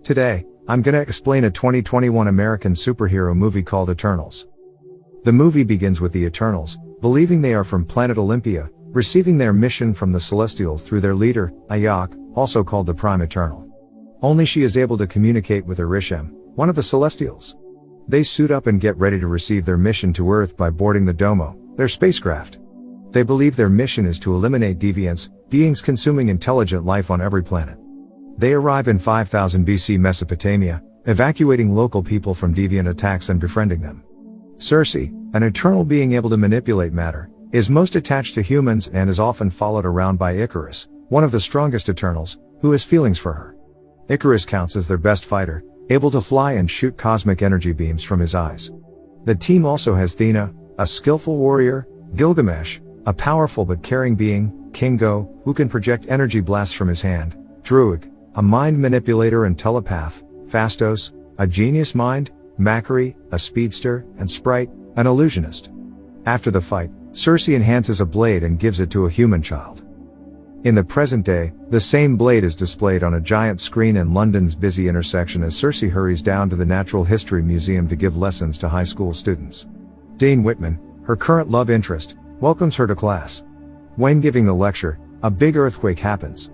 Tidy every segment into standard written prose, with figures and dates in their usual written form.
Today, I'm gonna explain a 2021 American superhero movie called Eternals. The movie begins with the Eternals, believing they are from planet Olympia, receiving their mission from the Celestials through their leader, Ayok, also called the Prime Eternal. Only she is able to communicate with Arishem, one of the Celestials. They suit up and get ready to receive their mission to Earth by boarding the Domo, their spacecraft. They believe their mission is to eliminate deviants, beings consuming intelligent life on every planet. They arrive in 5000 BC Mesopotamia, evacuating local people from deviant attacks and befriending them. Circe, an eternal being able to manipulate matter, is most attached to humans and is often followed around by Ikaris, one of the strongest Eternals, who has feelings for her. Ikaris counts as their best fighter, able to fly and shoot cosmic energy beams from his eyes. The team also has Thena, a skillful warrior, Gilgamesh, a powerful but caring being, Kingo, who can project energy blasts from his hand, Druig, a mind manipulator and telepath, Phastos, a genius mind, Macquarie, a speedster, and Sprite, an illusionist. After the fight, Circe enhances a blade and gives it to a human child. In the present day, the same blade is displayed on a giant screen in London's busy intersection as Circe hurries down to the Natural History Museum to give lessons to high school students. Dane Whitman, her current love interest, welcomes her to class. When giving the lecture, a big earthquake happens.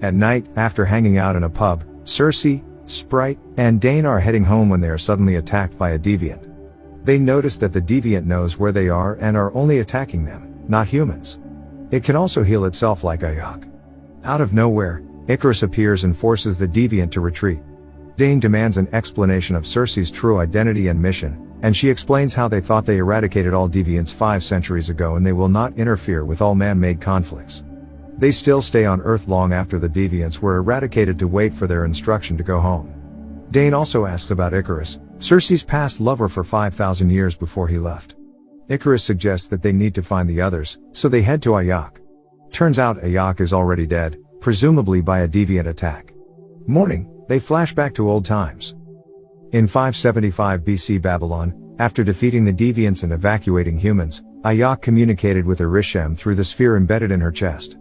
At night, after hanging out in a pub, Circe, Sprite, and Dane are heading home when they are suddenly attacked by a deviant. They notice that the deviant knows where they are and are only attacking them, not humans. It can also heal itself like Ayok. Out of nowhere, Ikaris appears and forces the deviant to retreat. Dane demands an explanation of Circe's true identity and mission, and she explains how they thought they eradicated all deviants 5 centuries ago and they will not interfere with all man-made conflicts. They still stay on Earth long after the deviants were eradicated to wait for their instruction to go home. Dane also asks about Ikaris, Circe's past lover for 5,000 years before he left. Ikaris suggests that they need to find the others, so they head to Ayok. Turns out Ayok is already dead, presumably by a deviant attack. Morning, they flash back to old times. In 575 BC Babylon, after defeating the deviants and evacuating humans, Ayok communicated with Arishem through the sphere embedded in her chest.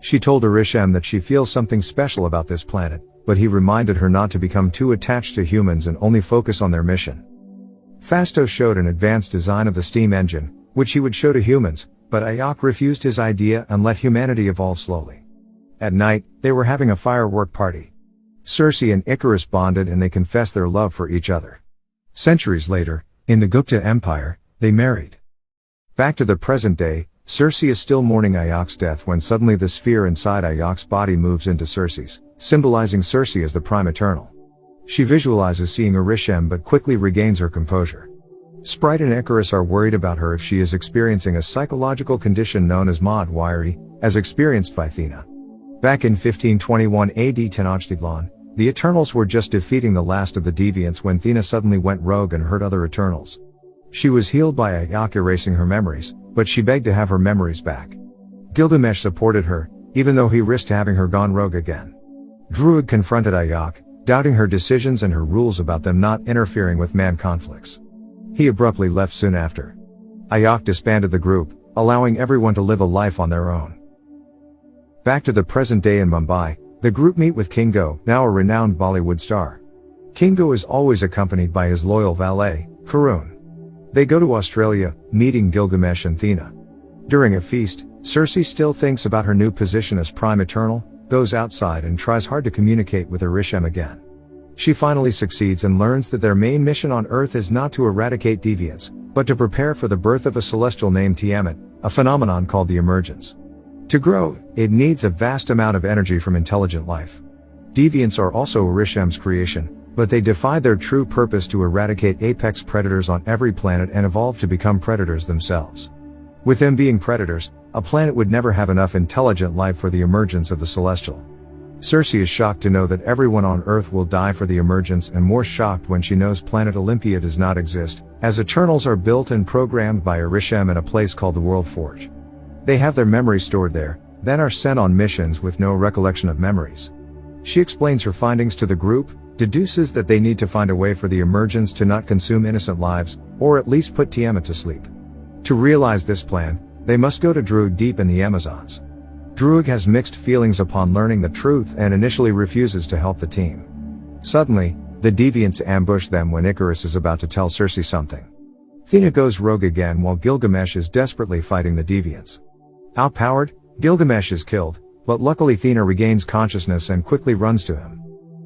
She told Arishem that she feels something special about this planet, but he reminded her not to become too attached to humans and only focus on their mission. Phastos showed an advanced design of the steam engine, which he would show to humans, but Ayok refused his idea and let humanity evolve slowly. At night, they were having a firework party. Circe and Ikaris bonded and they confessed their love for each other. Centuries later, in the Gupta Empire, they married. Back to the present day, Circe is still mourning Ayok's death when suddenly the sphere inside Ayok's body moves into Circe's, symbolizing Circe as the Prime Eternal. She visualizes seeing Arishem but quickly regains her composure. Sprite and Ikaris are worried about her if she is experiencing a psychological condition known as Mod-Wiry, as experienced by Thena. Back in 1521 AD Tenochtitlan, the Eternals were just defeating the last of the deviants when Thena suddenly went rogue and hurt other Eternals. She was healed by Ayok erasing her memories, but she begged to have her memories back. Gilgamesh supported her, even though he risked having her gone rogue again. Druig confronted Ayok, doubting her decisions and her rules about them not interfering with man conflicts. He abruptly left soon after. Ayok disbanded the group, allowing everyone to live a life on their own. Back to the present day in Mumbai, the group meet with Kingo, now a renowned Bollywood star. Kingo is always accompanied by his loyal valet, Karun. They go to Australia, meeting Gilgamesh and Thena. During a feast, Circe still thinks about her new position as Prime Eternal, goes outside and tries hard to communicate with Arishem again. She finally succeeds and learns that their main mission on Earth is not to eradicate deviants, but to prepare for the birth of a celestial named Tiamat, a phenomenon called the emergence. To grow, it needs a vast amount of energy from intelligent life. Deviants are also Arishem's creation, but they defy their true purpose to eradicate apex predators on every planet and evolve to become predators themselves. With them being predators, a planet would never have enough intelligent life for the emergence of the celestial. Circe is shocked to know that everyone on Earth will die for the emergence and more shocked when she knows planet Olympia does not exist, as Eternals are built and programmed by Arishem in a place called the World Forge. They have their memories stored there, then are sent on missions with no recollection of memories. She explains her findings to the group, deduces that they need to find a way for the emergence to not consume innocent lives, or at least put Tiamat to sleep. To realize this plan, they must go to Druig deep in the Amazons. Druig has mixed feelings upon learning the truth and initially refuses to help the team. Suddenly, the deviants ambush them when Ikaris is about to tell Cersei something. Athena goes rogue again while Gilgamesh is desperately fighting the deviants. Outpowered, Gilgamesh is killed, but luckily Athena regains consciousness and quickly runs to him.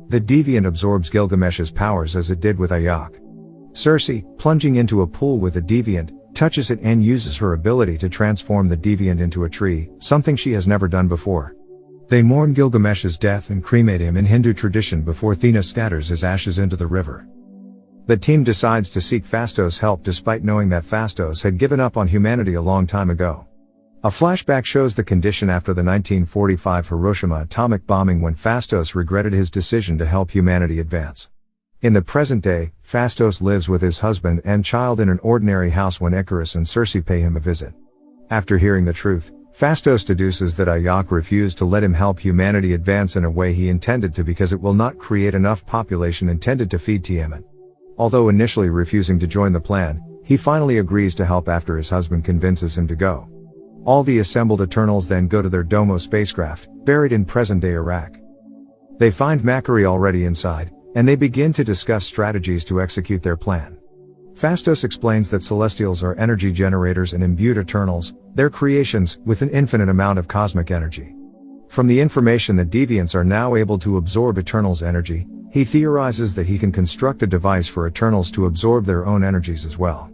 The deviant absorbs Gilgamesh's powers as it did with Ayak. Cersei, plunging into a pool with the deviant, touches it and uses her ability to transform the deviant into a tree, something she has never done before. They mourn Gilgamesh's death and cremate him in Hindu tradition before Athena scatters his ashes into the river. The team decides to seek Phastos' help despite knowing that Phastos had given up on humanity a long time ago. A flashback shows the condition after the 1945 Hiroshima atomic bombing when Phastos regretted his decision to help humanity advance. In the present day, Phastos lives with his husband and child in an ordinary house when Ikaris and Cersei pay him a visit. After hearing the truth, Phastos deduces that Ayak refused to let him help humanity advance in a way he intended to because it will not create enough population intended to feed Tiamat. Although initially refusing to join the plan, he finally agrees to help after his husband convinces him to go. All the assembled Eternals then go to their Domo spacecraft, buried in present-day Iraq. They find Makari already inside, and they begin to discuss strategies to execute their plan. Phastos explains that Celestials are energy generators and imbued Eternals, their creations, with an infinite amount of cosmic energy. From the information that Deviants are now able to absorb Eternals' energy, he theorizes that he can construct a device for Eternals to absorb their own energies as well.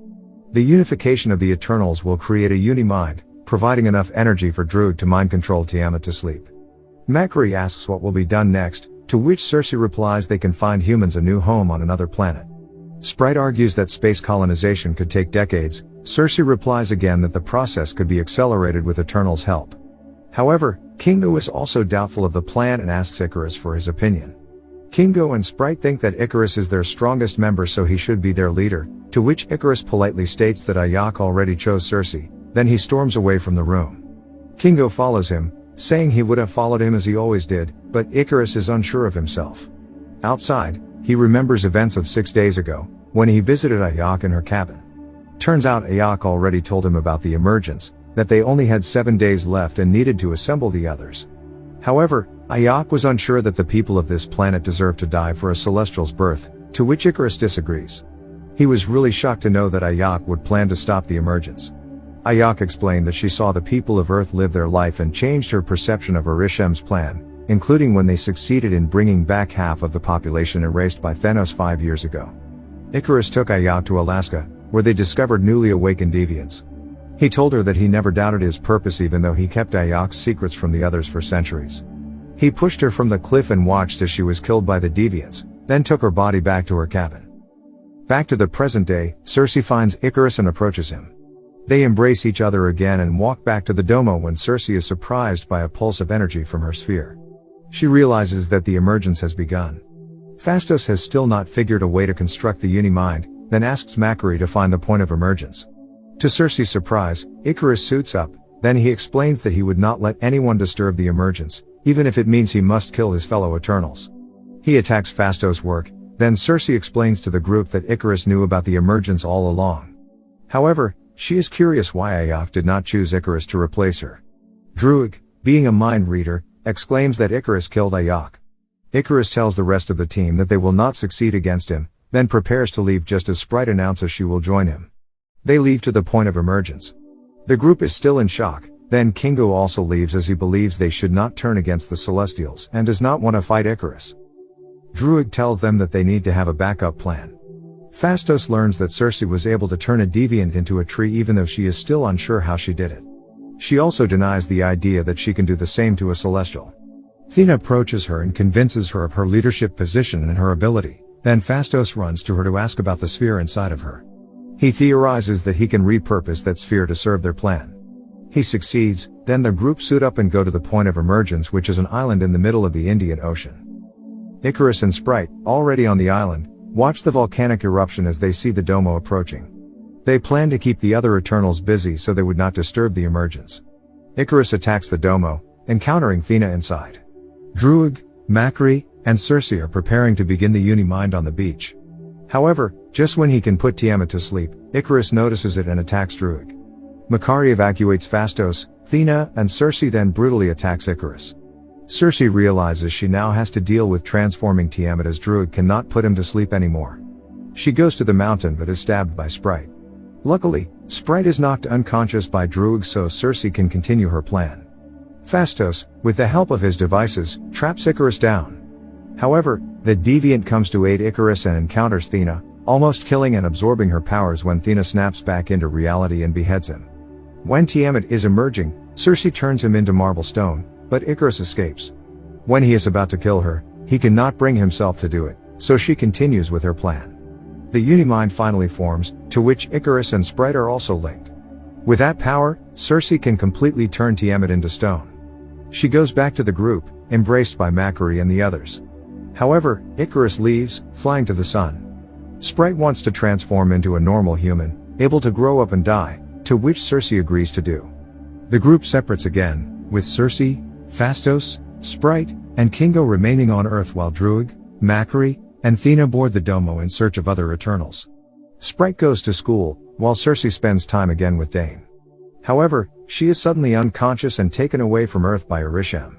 The unification of the Eternals will create a uni-mind, providing enough energy for Druig to mind control Tiamat to sleep. Makari asks what will be done next, to which Cersei replies they can find humans a new home on another planet. Sprite argues that space colonization could take decades. Cersei replies again that the process could be accelerated with Eternals' help. However, Kingo is also doubtful of the plan and asks Ikaris for his opinion. Kingo and Sprite think that Ikaris is their strongest member so he should be their leader, to which Ikaris politely states that Ayak already chose Cersei, then he storms away from the room. Kingo follows him, saying he would have followed him as he always did, but Ikaris is unsure of himself. Outside, he remembers events of 6 days ago, when he visited Ayak in her cabin. Turns out Ayak already told him about the emergence, that they only had 7 days left and needed to assemble the others. However, Ayak was unsure that the people of this planet deserved to die for a Celestial's birth, to which Ikaris disagrees. He was really shocked to know that Ayak would plan to stop the emergence. Ayak explained that she saw the people of Earth live their life and changed her perception of Orishem's plan, including when they succeeded in bringing back half of the population erased by Thanos 5 years ago. Ikaris took Ayak to Alaska, where they discovered newly awakened deviants. He told her that he never doubted his purpose even though he kept Ayak's secrets from the others for centuries. He pushed her from the cliff and watched as she was killed by the deviants, then took her body back to her cabin. Back to the present day, Cersei finds Ikaris and approaches him. They embrace each other again and walk back to the Domo when Cersei is surprised by a pulse of energy from her sphere. She realizes that the emergence has begun. Phastos has still not figured a way to construct the uni-mind, then asks Makari to find the point of emergence. To Cersei's surprise, Ikaris suits up, then he explains that he would not let anyone disturb the emergence, even if it means he must kill his fellow Eternals. He attacks Phastos' work, then Cersei explains to the group that Ikaris knew about the emergence all along. However, she is curious why Ayak did not choose Ikaris to replace her. Druig, being a mind reader, exclaims that Ikaris killed Ayak. Ikaris tells the rest of the team that they will not succeed against him, then prepares to leave just as Sprite announces she will join him. They leave to the point of emergence. The group is still in shock, then Kingo also leaves as he believes they should not turn against the Celestials and does not want to fight Ikaris. Druig tells them that they need to have a backup plan. Phastos learns that Cersei was able to turn a deviant into a tree even though she is still unsure how she did it. She also denies the idea that she can do the same to a Celestial. Athena approaches her and convinces her of her leadership position and her ability, then Phastos runs to her to ask about the sphere inside of her. He theorizes that he can repurpose that sphere to serve their plan. He succeeds, then the group suit up and go to the point of emergence, which is an island in the middle of the Indian Ocean. Ikaris and Sprite, already on the island, watch the volcanic eruption as they see the Domo approaching. They plan to keep the other Eternals busy so they would not disturb the emergence. Ikaris attacks the Domo, encountering Athena inside. Druig, Makari, and Cersei are preparing to begin the uni-mind on the beach. However, just when he can put Tiamat to sleep, Ikaris notices it and attacks Druig. Makari evacuates Phastos, Athena, and Cersei then brutally attacks Ikaris. Cersei realizes she now has to deal with transforming Tiamat as Druig cannot put him to sleep anymore. She goes to the mountain but is stabbed by Sprite. Luckily, Sprite is knocked unconscious by Druig so Cersei can continue her plan. Phastos, with the help of his devices, traps Ikaris down. However, the deviant comes to aid Ikaris and encounters Thena, almost killing and absorbing her powers when Thena snaps back into reality and beheads him. When Tiamat is emerging, Cersei turns him into marble stone, but Ikaris escapes. When he is about to kill her, he cannot bring himself to do it, so she continues with her plan. The Unimind finally forms, to which Ikaris and Sprite are also linked. With that power, Cersei can completely turn Tiamat into stone. She goes back to the group, embraced by Makari and the others. However, Ikaris leaves, flying to the sun. Sprite wants to transform into a normal human, able to grow up and die, to which Cersei agrees to do. The group separates again, with Cersei, Phastos, Sprite, and Kingo remaining on Earth while Druig, Makari, and Thena board the Domo in search of other Eternals. Sprite goes to school, while Cersei spends time again with Dane. However, she is suddenly unconscious and taken away from Earth by Arishem.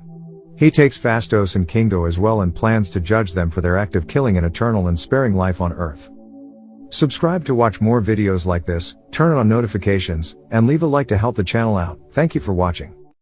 He takes Phastos and Kingo as well and plans to judge them for their act of killing an Eternal and sparing life on Earth. Subscribe to watch more videos like this, turn on notifications, and leave a like to help the channel out. Thank you for watching.